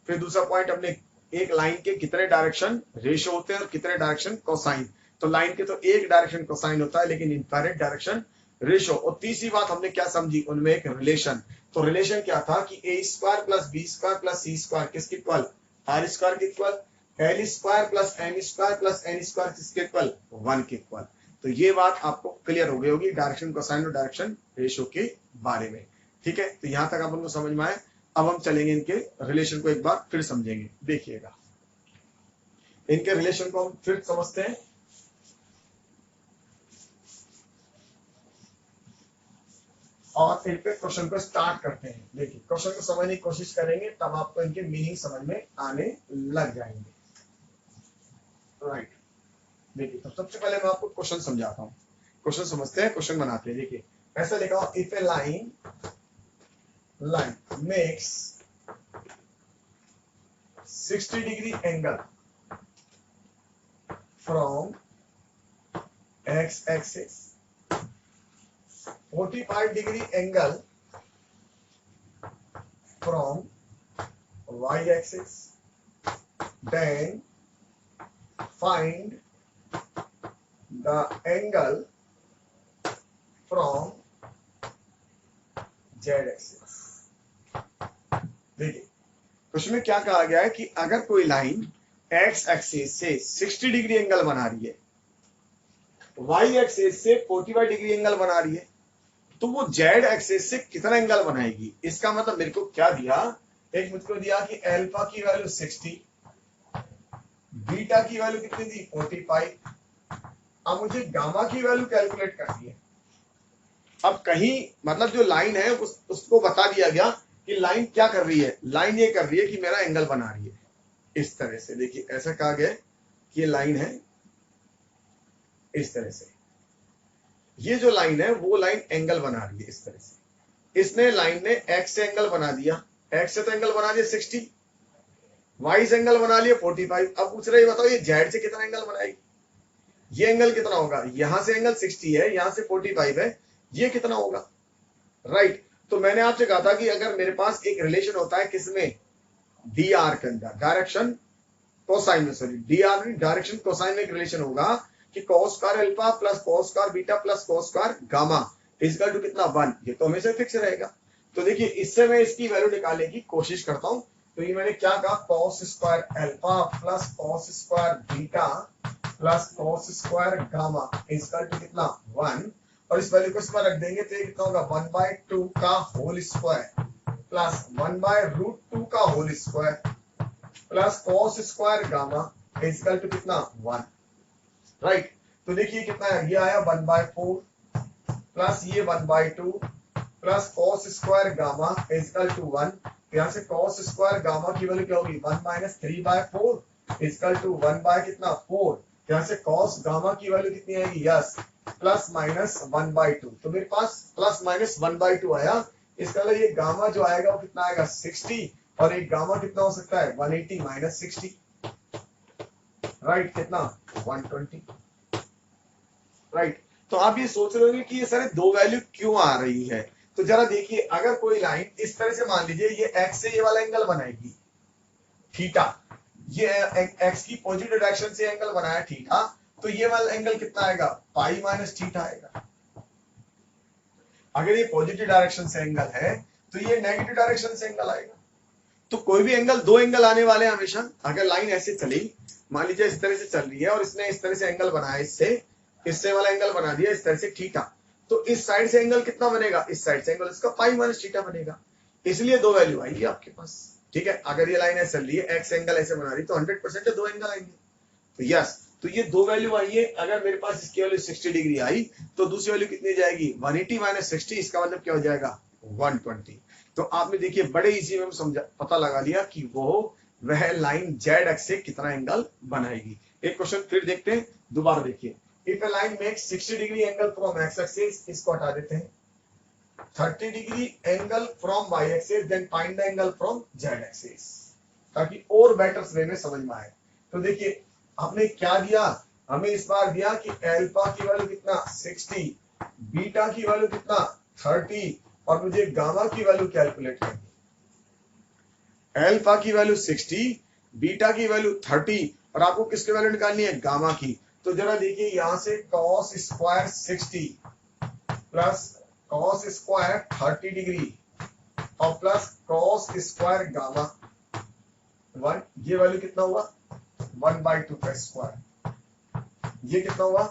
Speaker 1: फिर दूसरा पॉइंट हमने एक लाइन के कितने डायरेक्शन रेशियो होते हैं और कितने डायरेक्शन कोसाइन। तो लाइन के तो एक डायरेक्शन कोसाइन होता है लेकिन इनफाइनाइट डायरेक्शन रेशियो। और तीसरी बात हमने क्या समझी, उनमें एक रिलेशन। तो रिलेशन क्या था कि a square plus B square plus C square किसके इक्वल आर स्क्वायर के equal. L square plus M square plus N square किसके इक्वल 1 के इक्वल। तो ये बात आपको क्लियर हो गई होगी डायरेक्शन कोसाइन और डायरेक्शन रेशियो के बारे में। ठीक है, तो यहां तक अपन को समझ में आए। अब हम चलेंगे इनके रिलेशन को एक बार फिर समझेंगे। देखिएगा इनके रिलेशन को हम फिर समझते हैं। और इन पे क्वेश्चन को स्टार्ट करते हैं। देखिए क्वेश्चन को समझने की कोशिश करेंगे तब आपको इनके मीनिंग समझ में आने लग जाएंगे। राइट, देखिए तो सबसे पहले मैं आपको क्वेश्चन समझाता हूँ। क्वेश्चन समझते हैं, क्वेश्चन बनाते हैं। देखिए ऐसा लिखा हो, if a line makes 60 degree angle from x axis, 45 degree angle from y axis, then find the angle from z axis। देखिए उसमें क्या कहा गया है कि अगर कोई लाइन x एक्सिस से 60 डिग्री एंगल बना रही है, y एक्सिस से 45 डिग्री एंगल बना रही है, तो वो z एक्सिस से कितना एंगल बनाएगी। इसका मतलब मेरे को क्या दिया, एक मुझको दिया कि अल्फा की वैल्यू 60, बीटा की वैल्यू कितनी दी 45। अब मुझे गामा की वैल्यू कैलकुलेट करनी है। अब कहीं मतलब जो लाइन है उसको बता दिया गया कि लाइन क्या कर रही है, लाइन ये कर रही है कि मेरा एंगल बना रही है इस तरह से। देखिए ऐसा कहा गया कि ये लाइन है इस तरह से, ये जो लाइन है वो लाइन एंगल बना रही है इस तरह से। इसने लाइन ने एक्स से एंगल बना दिया, एक्स से तो एंगल बना दिया 60, वाई से एंगल बना लिया 45। अब पूछ रहे बताओ ये जेड से कितना एंगल बनाएगी, ये एंगल कितना होगा। यहां से एंगल 60 है, यहां से 45 है, ये कितना होगा। राइट, तो मैंने आपसे कहा था कि अगर मेरे पास एक रिलेशन होता है किसमें, डी आर के अंदर, डायरेक्शन कोसाइन में, सॉरी डी आर नहीं डायरेक्शन कोसाइन में एक रिलेशन होगा कि cos square alpha plus cos square beta plus cos square gamma equal to कितना 1। ये तो हमेशा फिक्स रहेगा। तो देखिए इससे मैं इसकी वैल्यू निकालने की कोशिश करता हूं। तो ये मैंने क्या कहा, cos square alpha plus cos square beta plus cos square gamma equal to कितना 1। और इस वैल्यू को इस पर रख देंगे तो ये कितना होगा 1/2 का होल स्क्वायर प्लस 1/√2 का whole square plus cos square gamma equal to कितना 1। राइट, तो देखिए कितना है, ये आया 1/4 प्लस ये 1/2 plus cos square gamma equal to 1। यहाँ से कॉस स्क्वायर गामा की वैल्यू क्या होगी 1 - 3/4 इक्वल टू 1/4। यहाँ से कॉस गामा की वैल्यू कितनी आएगी, यस प्लस माइनस 1/2। तो मेरे पास प्लस माइनस 1/2 आया। इसका मतलब ये गामा जो आएगा वो कितना आएगा 60, और एक गामा कितना हो सकता है 180 माइनस 60। राइट, कितना 120। राइट, तो आप ये सोच रहे होंगे कि ये सारे दो वैल्यू क्यों आ रही है। तो जरा देखिए, अगर कोई लाइन इस तरह से मान लीजिए ये एक्स से ये वाला एंगल बनाएगी थीटा, ये एक्स की पॉजिटिव डायरेक्शन से एंगल बनाया थीटा, तो ये वाला एंगल कितना आएगा पाई माइनस थीटा आएगा। अगर ये पॉजिटिव डायरेक्शन से एंगल है तो ये नेगेटिव डायरेक्शन से एंगल आएगा। तो कोई भी एंगल, दो एंगल आने वाले हैं हमेशा। अगर लाइन ऐसे चली, मान लीजिए इस तरह से चल रही है और इसने इस तरह से एंगल बनाया, इससे वाला एंगल बना दिया इस तरह से थीटा, तो इस साइड से एंगल कितना बनेगा, इस साइड से एंगल इसका पाई माइनस थीटा बनेगा। इसलिए दो वैल्यू आएगी आपके पास। ठीक है, अगर ये लाइन ऐसे चल रही है, एक्स एंगल ऐसे बना रही, तो 100% दो एंगल आएंगे। तो यस, तो ये दो वैल्यू आई है। अगर मेरे पास इसकी वैल्यू 60 डिग्री आई तो दूसरी वैल्यू कितनी जाएगी 180 माइनस 60, इसका मतलब क्या हो जाएगा 120। तो आपने देखिए बड़े इजी में समझा पता लगा लिया कि वह लाइन जेड एक्स से कितना एंगल बनाएगी। एक क्वेश्चन फिर देखते हैं, दोबारा देखिए। If a line makes 60 degree angle from X axis, इसको हटा देते हैं, 30 degree angle from Y axis, then find the angle from Z axis, ताकि और बेटर वे में समझ में आए। तो देखिए आपने क्या दिया, हमें इस बार दिया कि अल्फा की वैल्यू कितना 60, बीटा की वैल्यू कितना 30 और मुझे गामा की वैल्यू कैलकुलेट करनी। अल्फा की वैल्यू 60, बीटा की वैल्यू 30 और आपको किसकी वैल्यू निकालनी है, गामा की। तो जरा देखिए यहां से cos square 60 plus cos square 30 degree और प्लस cos स्क्वायर गामा 1, ये वैल्यू कितना हुआ 1/2 का स्क्वायर, ये कितना हुआ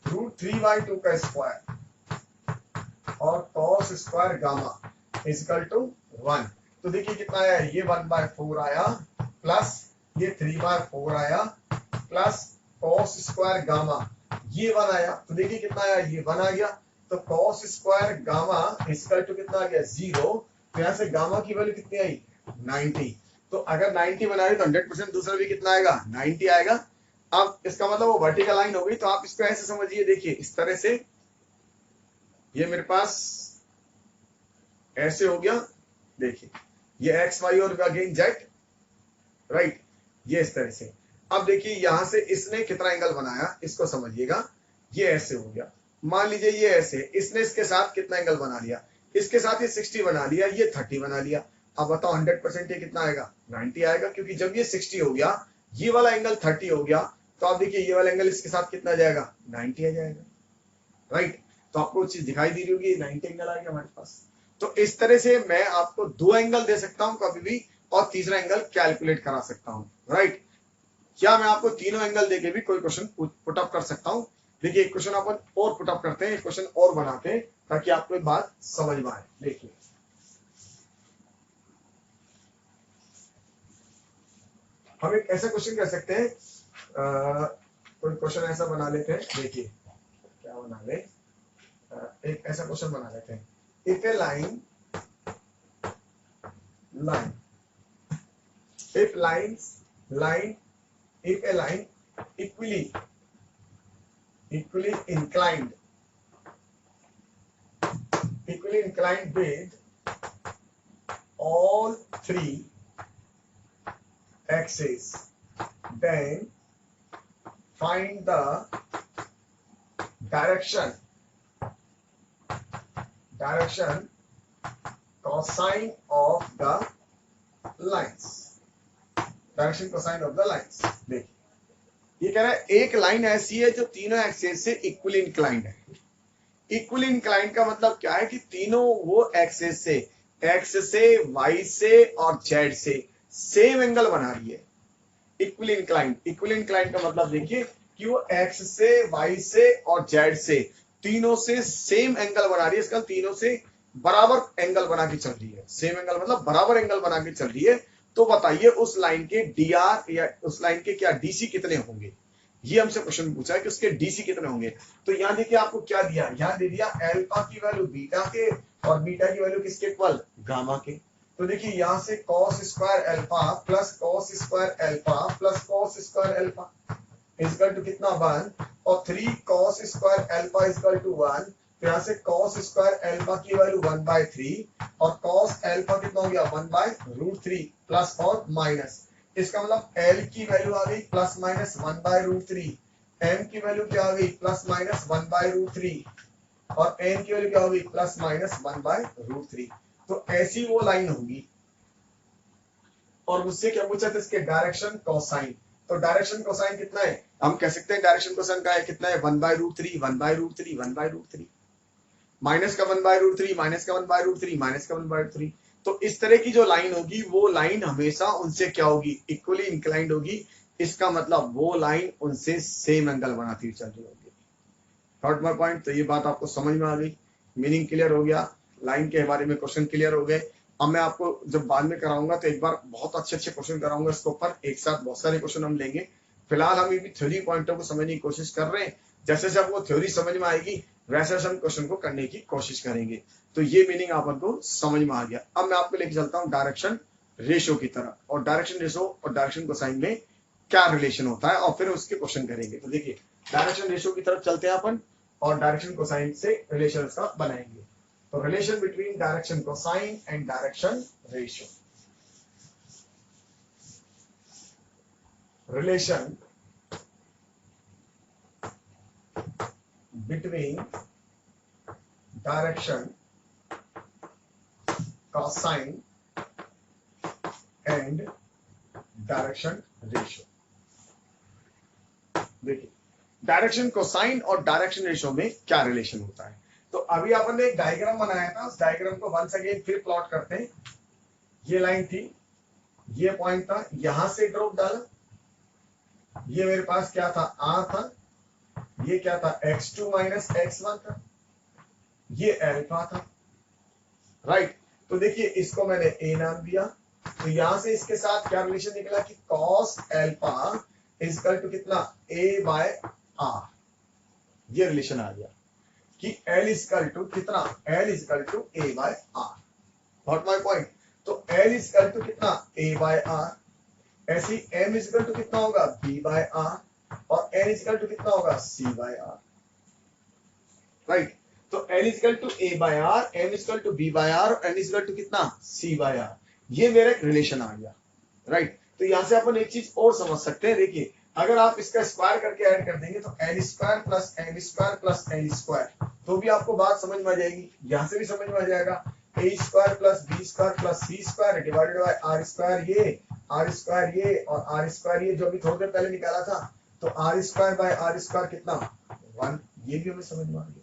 Speaker 1: √3/2 का स्क्वायर और cos square gamma equal to 1। तो देखिए कितना आया, ये 1/4 आया प्लस ये 3/4 आया प्लस cos स्क्वायर गामा ये 1 आया। तो देखिए कितना आया, ये 1 आ गया। तो cos square gamma equal to कितना आ गया 0। तो यहां से गामा की वैल्यू कितनी आई 90। तो अगर 90 बना रहे तो 100% दूसरा भी कितना आएगा 90 आएगा। अब इसका मतलब वो वर्टिकल लाइन हो गई। तो आप इसको ऐसे समझिए, देखिए इस तरह से ये मेरे पास ऐसे हो गया, देखिए ये एक्स वाई और अगेन जेड, राइट, ये इस तरह से। अब देखिए यहां से इसने कितना एंगल बनाया इसको समझिएगा, ये ऐसे हो गया, मान लीजिए ये ऐसे, इसने इसके साथ कितना एंगल बना लिया, इसके साथ ये 60 बना लिया, ये 30 बना लिया। अब बताओ 100% ये कितना आएगा 90 आएगा, क्योंकि जब ये 60 हो गया, ये वाला एंगल 30 हो गया, तो आप देखिए ये वाला एंगल इसके साथ कितना जाएगा 90 आ जाएगा, राइट। तो आपको चीज दिखाई दे रही होगी 90 एंगल आ गया हमारे पास। तो इस तरह से मैं आपको 2 एंगल दे सकता हूं कभी भी और तीसरा एंगल कैलकुलेट करा सकता हूं, राइट। क्या मैं आपको तीनों एंगल देके भी कोई क्वेश्चन पुट अप कर सकता हूं। देखिए एक क्वेश्चन अपन और पुट अप करते हैं, एक क्वेश्चन और बनाते हैं ताकि आपको एक बात समझ में आए। देखिए हम एक ऐसा क्वेश्चन कर सकते हैं, कोई क्वेश्चन ऐसा बना लेते हैं, देखिए क्या बना ले, एक ऐसा क्वेश्चन बना लेते हैं। If a line if a line equally inclined with all 3 axes, then find the direction cosine of the lines। Direction cosine of the lines. देखिए ये कह रहा है एक लाइन ऐसी है जो तीनों एक्सेस से इक्वली इंक्लाइंड है। इक्वली इंक्लाइंड का मतलब क्या है कि तीनों वो एक्सेस से, एक्स से, वाई से और जेड से सेम एंगल बना रही है। इक्वली इंक्लाइंड का मतलब देखिए कि वो एक्स से, वाई से और जेड से तीनों से सेम एंगल बना रही है। इसका तीनों से बराबर एंगल बना के चल रही है। सेम एंगल मतलब बराबर एंगल बना के चल रही है। तो बताइए उस लाइन के डीआर या उस लाइन के क्या डीसी कितने होंगे। ये हमसे क्वेश्चन पूछा है कि उसके डीसी कितने होंगे। तो यहाँ देखिए आपको क्या दिया, यहाँ दे दिया अल्फा की वैल्यू बीटा के और बीटा की वैल्यू किसके इक्वल गामा के। तो देखिए यहाँ से cos square alpha plus cos square alpha plus cos square alpha equal to कितना 1 और 3 cos square alpha equal to 1। तो यहाँ से cos स्क्वायर अल्फा की वैल्यू 1/3 और cos अल्फा कितना हो गया 1/√3 प्लस और माइनस। इसका मतलब L की वैल्यू आ गई प्लस माइनस 1/√3, M की वैल्यू क्या आ गई प्लस माइनस 1/√3 और N की वैल्यू क्या हो गई प्लस माइनस 1/√3। तो ऐसी वो लाइन होगी। और मुझसे क्या पूछा था, इसके डायरेक्शन कोसाइन। तो डायरेक्शन कोसाइन कितना है, हम कह सकते हैं डायरेक्शन कोसाइन का है कितना है 1/√3 1/√3 1/√3, माइनस का 1/√3 माइनस का 1/√3 माइनस का 1/3। तो इस तरह की जो लाइन होगी वो लाइन हमेशा उनसे क्या होगी इक्वली इंक्लाइंड होगी। इसका मतलब वो लाइन उनसे सेम एंगल बनाती हुई चल रही होगी। Third my point. तो ये बात आपको समझ में आ गई, मीनिंग क्लियर हो गया, लाइन के बारे में क्वेश्चन क्लियर हो गए। अब मैं आपको जब बाद में कराऊंगा तो एक बार बहुत अच्छे क्वेश्चन कराऊंगा इसके ऊपर, एक साथ बहुत सारे क्वेश्चन हम लेंगे। फिलहाल हम ये थ्योरी पॉइंटों को समझने की कोशिश कर रहे हैं। जैसे जैसे आपको थ्योरी समझ में आएगी वैसे हम क्वेश्चन को करने की कोशिश करेंगे। तो ये मीनिंग अपन को समझ में आ गया। अब मैं आपको लेके चलता हूँ डायरेक्शन रेशियो की तरफ, और डायरेक्शन रेशियो और डायरेक्शन कोसाइन में क्या रिलेशन होता है, और फिर उसके क्वेश्चन करेंगे। तो देखिए डायरेक्शन रेशियो की तरफ चलते हैं अपन, और डायरेक्शन कोसाइन से रिलेशन का बनाएंगे। तो relation between direction cosine and direction ratio, relation between direction cosine and direction ratio। देखिए डायरेक्शन कोसाइन और डायरेक्शन रेशियो में क्या रिलेशन होता है। तो अभी अपन ने एक डायग्राम बनाया था, उस डायग्राम को वंस अगेन फिर प्लॉट करते हैं। ये लाइन थी, ये पॉइंट था, यहां से ड्रॉप डाला, ये मेरे पास क्या था, आर था, ये क्या था, x2 माइनस x1 था, ये अल्फा था, राइट। तो देखिए इसको मैंने ए नाम दिया। तो यहां से इसके साथ क्या रिलेशन निकला कि cos अल्फा इजकल टू कितना, a बाय आर। ये रिलेशन आ गया कि L इजकल टू कितना, L is equal to a by R. What my point. तो L इजकल टू कितना, a बाय आर, ऐसी m इजकल टू कितना होगा, b बाय आर, और n इजकल टू कितना होगा, c बाय आर, राइट। तो n is equal to a by are, m is equal to b by are, और n is equal to कितना, c by R. ये मेरा एक रिलेशन आ गया, राइट। तो यहां से अपन एक चीज और समझ सकते हैं। देखिए अगर आप इसका स्क्वायर करके ऐड कर देंगे तो n square plus n square plus n square, तो भी आपको बात समझ में आ जाएगी। यहां से भी समझ में आ जाएगा, a square plus b square plus c square divided by r square, ये r स्क्वायर ये, और r स्क्वायर ये, जो भी थोड़ी देर पहले निकाला था। तो r square by r square कितना, 1। ये भी हमें समझ में आ गया,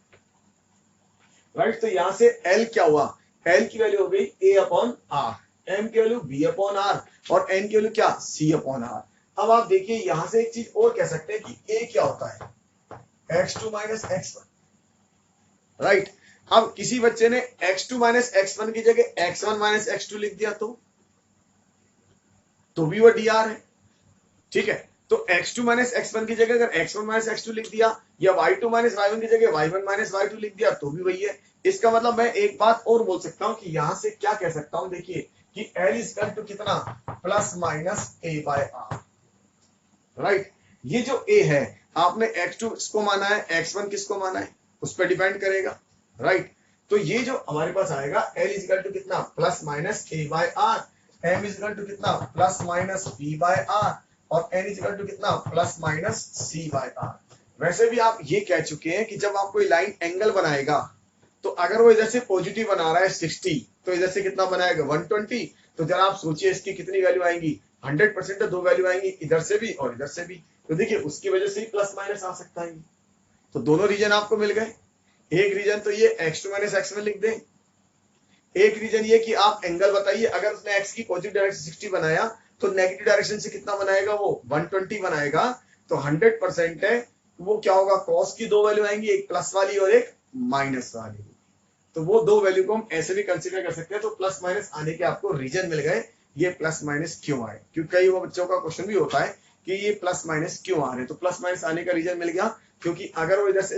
Speaker 1: राइट। तो यहां से L क्या हुआ, L की वैल्यू हो गई a अपॉन r, m की वैल्यू b अपॉन r, और n की वैल्यू क्या, c अपॉन r। अब आप देखिए यहां से एक चीज और कह सकते हैं कि a क्या होता है, x2 माइनस x1, राइट। अब किसी बच्चे ने x2 माइनस x1 की जगह x1 माइनस x2 लिख दिया तो भी वो dr है, ठीक है। तो x2 माइनस x1 की जगह अगर x1 माइनस x2 लिख दिया, या y2 माइनस y1 की जगह y1 माइनस y2 लिख दिया, तो भी वही है। इसका मतलब मैं एक बात और बोल सकता हूं कि यहां से क्या कह सकता हूं, देखिए कि L इजकल टू कितना, plus minus a by R, right. ये जो a है, आपने x2 किसको माना है, x1 किसको माना है, उस पर डिपेंड करेगा, राइट। तो ये जो हमारे पास आएगा L इजकल टू कितना, plus minus a by are, m is equal to कितना, plus minus b by are, और n इजकल टू कितना, plus minus c by r. वैसे भी आप ये कह चुके हैं कि जब आप कोई लाइन एंगल बनाएगा, तो अगर वो इधर से पॉजिटिव बना रहा है 60, तो इधर से कितना बनाएगा, 120। तो जरा आप सोचिए इसकी कितनी वैल्यू आएंगी, 100% तो 2 वैल्यू आएंगी, इधर से भी और इधर से भी। तो देखिए उसकी वजह से ही प्लस माइनस आ सकता है। तो दोनों रीजन आपको मिल गए। एक रीजन तो ये x2 माइनस x1 लिख दें, एक रीजन ये कि आप एंगल बताइए, अगर उसने x की पॉजिटिव डायरेक्शन 60 बनाया, तो नेगेटिव डायरेक्शन से कितना बनाएगा, वो 120 बनाएगा। तो 100% है, वो क्या होगा, कॉस की 2 वैल्यू आएंगी, एक प्लस वाली और एक माइनस वाली। तो वो 2 वैल्यू को हम ऐसे भी कंसीडर कर सकते हैं। तो प्लस माइनस आने के आपको रीजन मिल गए, ये प्लस माइनस क्यों आए, क्योंकि कई वो बच्चों का क्वेश्चन भी होता है कि ये प्लस माइनस क्यों आ रहे हैं। तो प्लस माइनस आने का रीजन मिल गया, क्योंकि अगर वो इधर से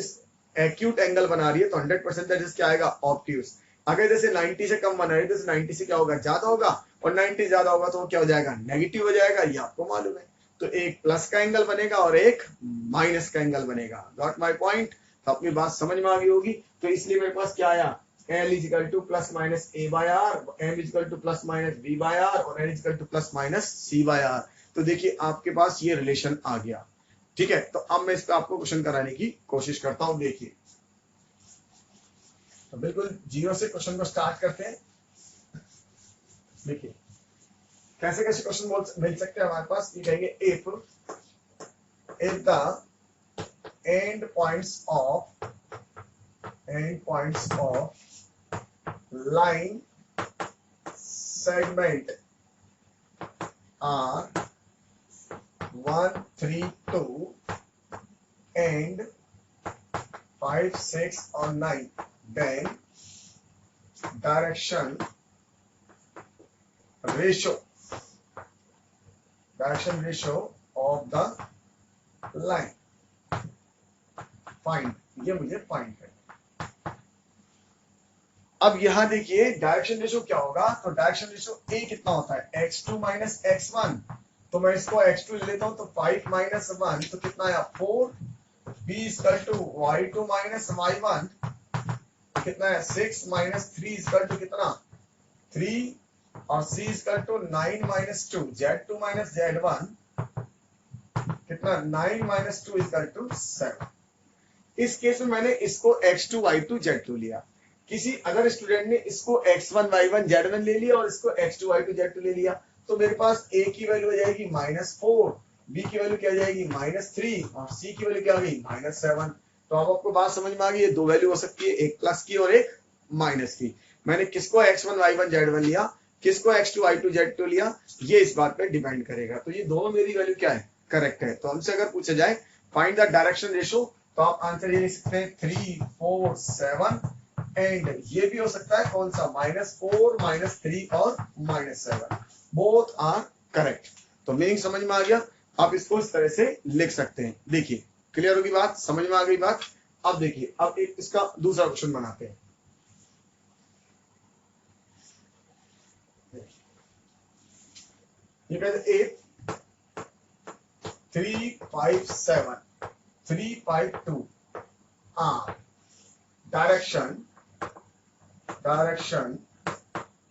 Speaker 1: एक्यूट एंगल बना रही है तो 100% क्या आएगा, ऑब्ट्यूज। अगर जैसे 90 से कम बना रही है तो 90 से क्या होगा, ज्यादा होगा, और 90 ज्यादा होगा तो वो क्या हो जाएगा, नेगेटिव हो जाएगा, ये आपको मालूम है। तो एक प्लस का एंगल बनेगा और एक माइनस का एंगल बनेगा। Got my point. तो अपनी बात समझ में आ गई होगी। तो इसलिए मेरे पास क्या आया, L equal to plus minus a by are, m equal to plus minus b by are, और n equal to plus minus c by R. तो देखिए आपके पास ये रिलेशन आ गया, ठीक है। तो अब मैं इस पे आपको क्वेश्चन कराने की कोशिश करता हूं। देखिए तो बिल्कुल जीरो से क्वेश्चन को स्टार्ट करते हैं। देखिए कैसे कैसे क्वेश्चन मिल सकते हैं हमारे पास। ये कहेंगे if the end points of line segment are 1, 3, 2 and 5, 6 or 9, then direction ratio of the line find, ये मुझे फाइंड है। अब यहाँ देखिए डायरेक्शन रेशो क्या होगा, तो डायरेक्शन रेशो ए कितना होता है x2 माइनस x1, तो मैं इसको x2 ले लेता हूं, तो 5 माइनस 1 तो कितना आया 4, b equal to y2 minus y1 कितना है 6 माइनस 3 इक्वल टू कितना 3, और c equal to 9 minus 2, z2 minus z1 कितना 9 माइनस 2 इक्वल टू 7। इस केस में मैंने इसको x2 y2 z2 लिया, किसी अदर स्टूडेंट ने इसको x1 y1 z1 ले लिया और इसको x2 y2 z2 ले लिया, तो मेरे पास a की वैल्यू हो जाएगी -4, b की वैल्यू क्या जाएगी -3 और c की वैल्यू क्या आ गई -7। तो अब आपको बात समझ में आ गई, ये दो वैल्यू हो सकती है, एक प्लस की और एक माइनस की। मैंने किसको x1 y1 z1 लिया, किसको x2 y2 z2 लिया, ये इस बात पे डिपेंड करेगा। तो ये दोनों मेरी वैल्यू क्या है, करेक्ट है। तो हमसे अगर पूछा जाए फाइंड द डायरेक्शन रेशो, तो आप आंसर ये लिख सकते हैं 3 4 7, एंड ये भी हो सकता है कौन सा -4 -3 और -7, बोथ आर करेक्ट। तो मीनिंग समझ में आ गया, आप इसको इस तरह से लिख सकते हैं। देखिए क्लियर होगी बात, समझ में आ गई बात। अब देखिए अब एक इसका दूसरा क्वेश्चन बनाते हैं। ये कहते 3 5 7 3 5 2 direction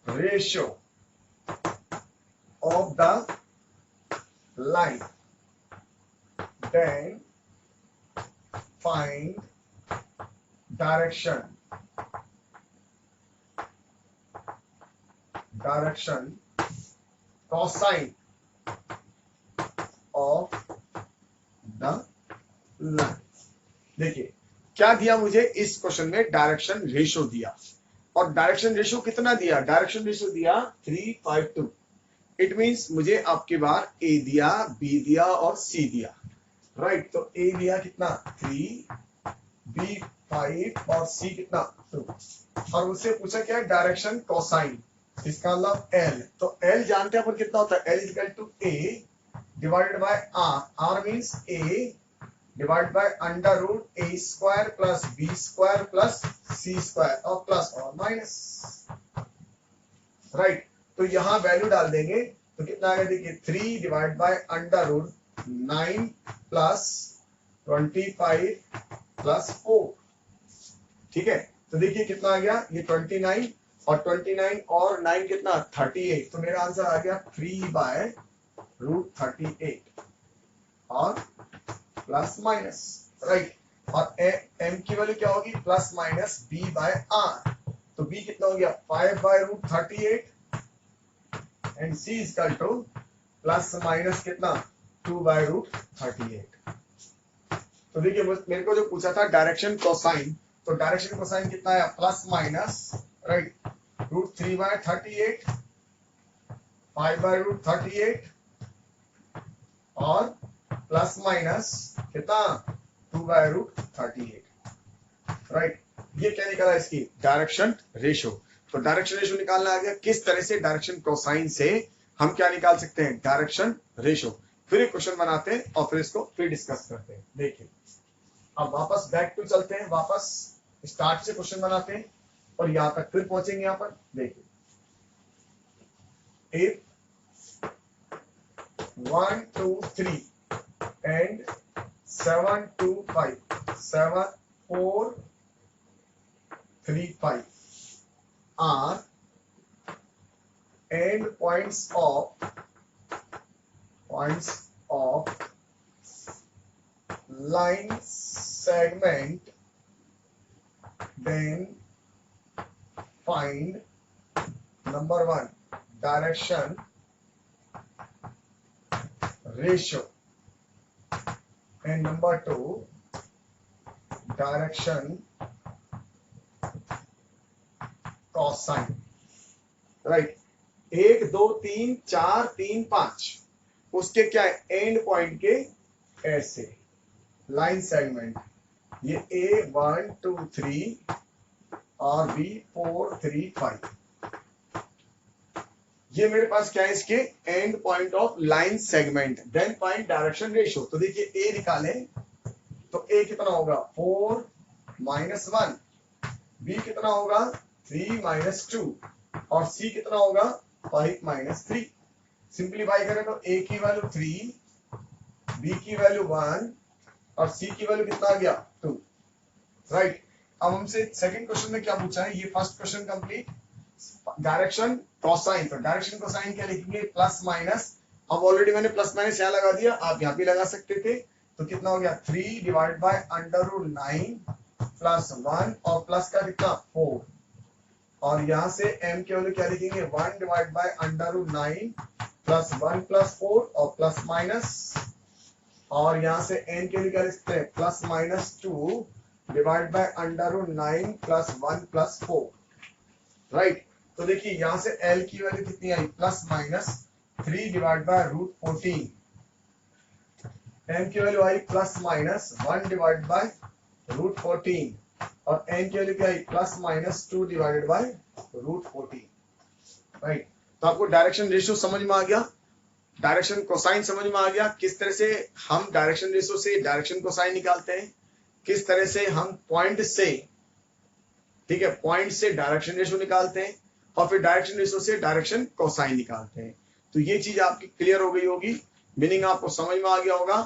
Speaker 1: ratio of the line, then find direction cosine of the line। देखिए क्या दिया मुझे इस क्वेश्चन में, डायरेक्शन रेशो दिया, और डायरेक्शन रेशो कितना दिया, डायरेक्शन रेशो दिया 3 5 2। इट मींस मुझे आपके बार ए दिया, बी दिया और सी दिया, राइट। तो ए दिया कितना 3, बी 5 और सी कितना 2, और उससे पूछा क्या है डायरेक्शन कोसाइन, इसका मतलब एल। तो एल जानते हैं अपन कितना होता है, L equal to A divided by R, R means A divide by under root A square plus B square plus C square और प्लस और माइनस, राइट। तो यहां वैल्यू डाल देंगे तो कितना आएगा, देखिए 3 divide by under root 9 plus 25 plus 4, ठीक है। तो देखिए कितना आ गया, ये 29 और 29 और 9 कितना 38, तो मेरा आंसर आ गया 3 बाय रूट 38 और प्लस माइनस, राइट। और एम की वैल्यू क्या होगी, plus minus B by R, तो बी कितना हो गया 5 by root 38 and C is equal to plus minus कितना 2 बाय रूट 38। तो देखिए मेरे को जो पूछा था डायरेक्शन कोसाइन, तो डायरेक्शन कोसाइन कितना है plus minus, right, root 3 by 38 5 by root 38 और प्लस माइनस कितना 2 बाय रूट 38, राइट। ये क्या निकला इसकी डायरेक्शन रेशो। तो डायरेक्शन रेशो निकालना आ गया, किस तरह से डायरेक्शन कोसाइन से हम क्या निकाल सकते हैं डायरेक्शन रेशो। फिर एक क्वेश्चन बनाते हैं और फिर इसको फिर डिस्कस करते हैं। देखिए अब वापस बैक टू चलते हैं, वापस स्टार्ट से क्वेश्चन बनाते हैं और यहां तक फिर पहुंचेंगे। यहां पर देखिए 1 2 3 and 7 2 5 7 4 3 5 are end points of line segment, then find number 1 direction ratio and number 2 direction cosine, right. 1 2 3 4 3 5 उसके क्या है एंड पॉइंट के ऐसे लाइन सेगमेंट, ये A1 2 3 और B4 3 5, ये मेरे पास क्या है इसके end point of line segment. Then find direction ratio, तो देखिए ए निकाले तो ए कितना होगा 4 -1, बी कितना होगा 3 माइनस 2 और c कितना होगा 5 माइनस 3। सिंप्लीफाई करें तो a की वैल्यू 3, b की वैल्यू 1 और c की वैल्यू कितना आ गया 2। राइट, अब हमसे सेकंड क्वेश्चन में क्या पूछा है, ये first question complete. Direction cosine, तो डायरेक्शन कोसाइन क्या लिखेंगे प्लस माइनस। अब ऑलरेडी मैंने प्लस माइनस यहाँ लगा दिया, आप यहाँ भी लगा सकते थे। तो कितना हो गया 3 divide by under root 9 plus 1 और प्लस का कितना 4 और यहाँ से m की वैल्यू क्या लिखेंगे 1 divide by under root 9 plus 1 plus 4 और प्लस माइनस और यहाँ से n की वैल्यू क्या लिखते हैं plus minus 2 divide by under root 9 plus 1 plus 4। Right, तो देखिए यहां से L की वैल्यू कितनी आई plus minus 3 divide by root 14, M की वैल्यू आई plus minus 1 divide by root 14 और N की वैल्यू क्या आई plus minus 2 divided by root 14। Right, तो आपको डायरेक्शन रेशियो समझ में आ गया, डायरेक्शन कोसाइन समझ में आ गया, किस तरह से हम डायरेक्शन रेशियो से डायरेक्शन कोसाइन निकालते हैं, किस तरह से हम पॉइंट से, ठीक है, पॉइंट से डायरेक्शन रेशियो निकालते हैं और फिर डायरेक्शन रेशियो से डायरेक्शन कोसाइन निकालते हैं। तो ये चीज आपकी क्लियर हो गई होगी, मीनिंग आपको समझ में आ गया होगा।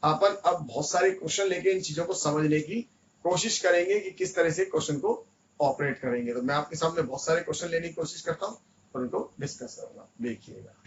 Speaker 1: अपन अब बहुत सारे क्वेश्चन लेके इन चीजों को समझने की कोशिश करेंगे कि किस तरह से क्वेश्चन को ऑपरेट करेंगे। तो मैं आपके सामने बहुत सारे क्वेश्चन लेने की कोशिश करता हूँ और उनको डिस्कस करूंगा, देखिएगा।